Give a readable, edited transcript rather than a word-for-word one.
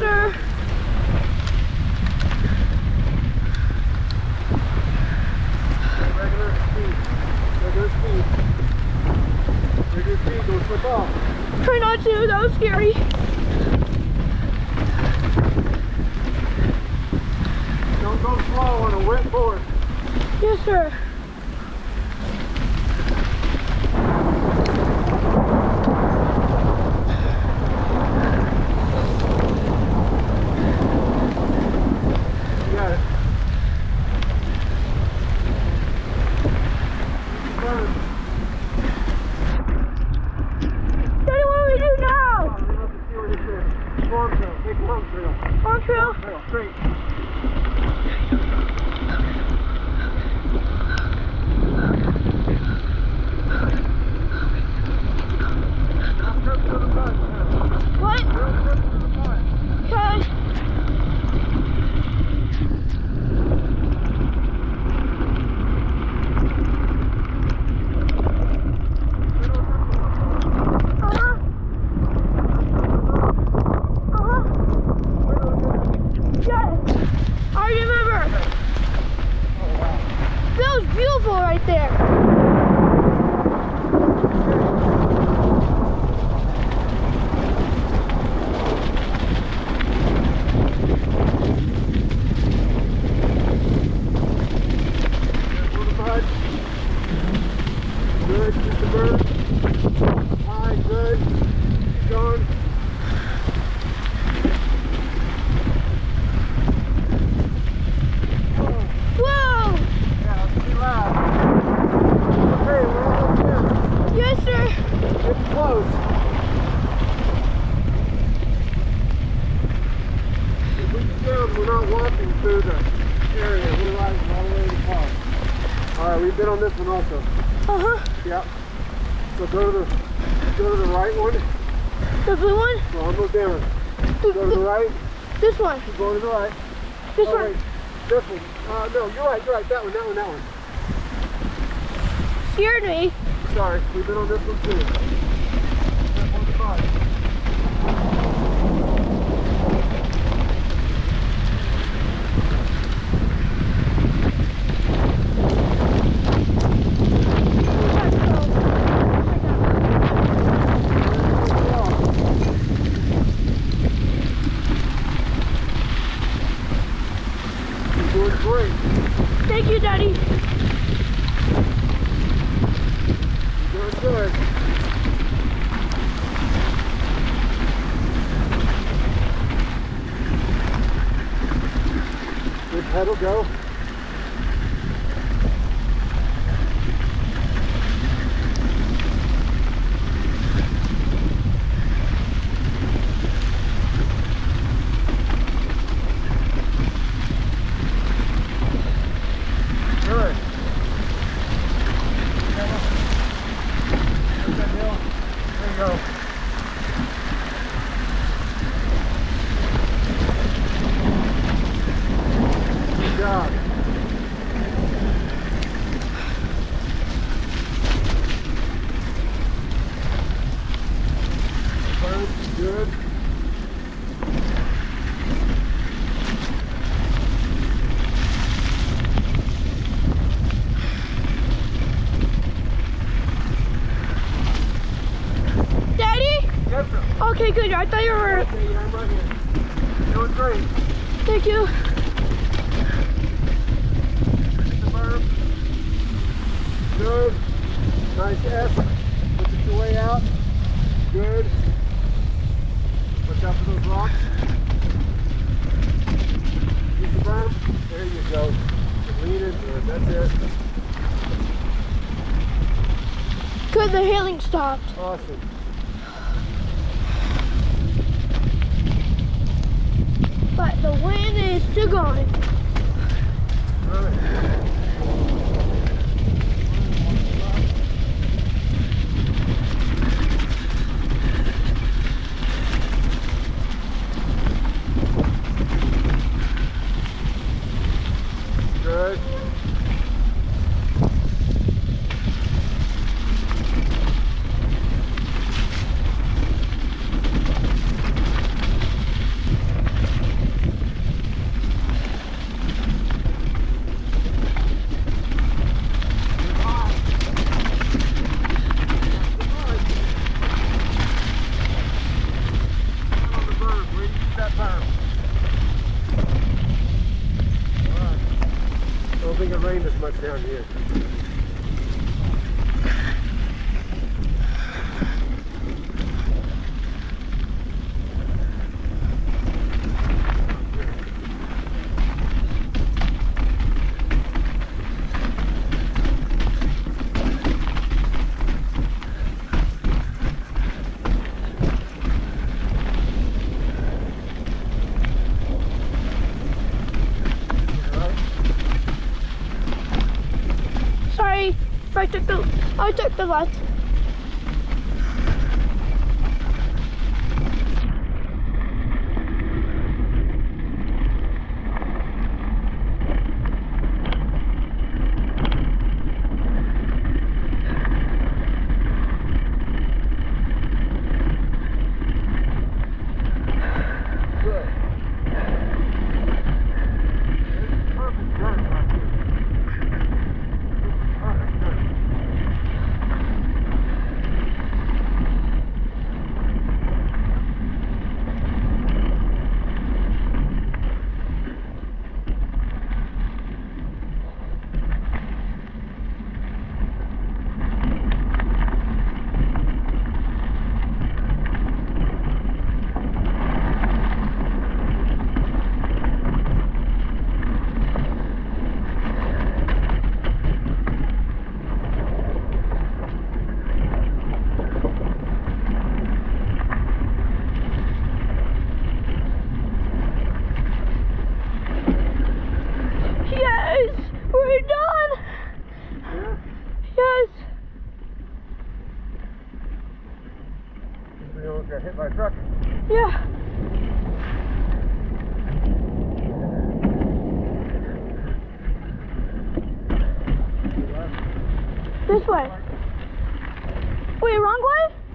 sir. Regular speed. Regular speed. Regular speed. Don't slip off. Try not to. That was scary. Don't go slow on a wet board. Yes, sir. You got it. Burn. Daddy, what do we do now? Oh, we have to see what this is. Farm trail. Big farm trail. On trail. Trail. Straight. What? Okay. I remember. That was beautiful right there. Good, keep the bird. High, good. Keep going. Whoa! Yeah, let's be loud. Okay, we're almost there. Yes, sir. Getting close. If we get down, we're not walking through the area. We're riding all the way to the car. Alright, we've been on this one also. Uh-huh. Yep. So go to the right one. The blue one? We're almost down. Go to the right. This one. Keep going to the right. This Oh, one. wait. This one. No, you're right. That one. Scared me. Sorry, we've been on this one too. That one's fine. You're doing great. Thank you, Daddy. You're doing good. Good pedal, go. Good. There you go. Good job. Good. Daddy? Yes, sir. Okay, good. I thought you were. Okay, yeah, I'm right here. You're doing great. Thank you. The berm. Good. Nice S. Look at your way out. Good. Watch out for those rocks. Keep the berm. There you go. Lean into it. That's it. Good, the hailing stopped. Awesome. But the wind is still going. All right. Good. I took the left. Yes, we're done. Yeah? Yes. We almost got hit by a truck. Yeah. This way. Wait, wrong way?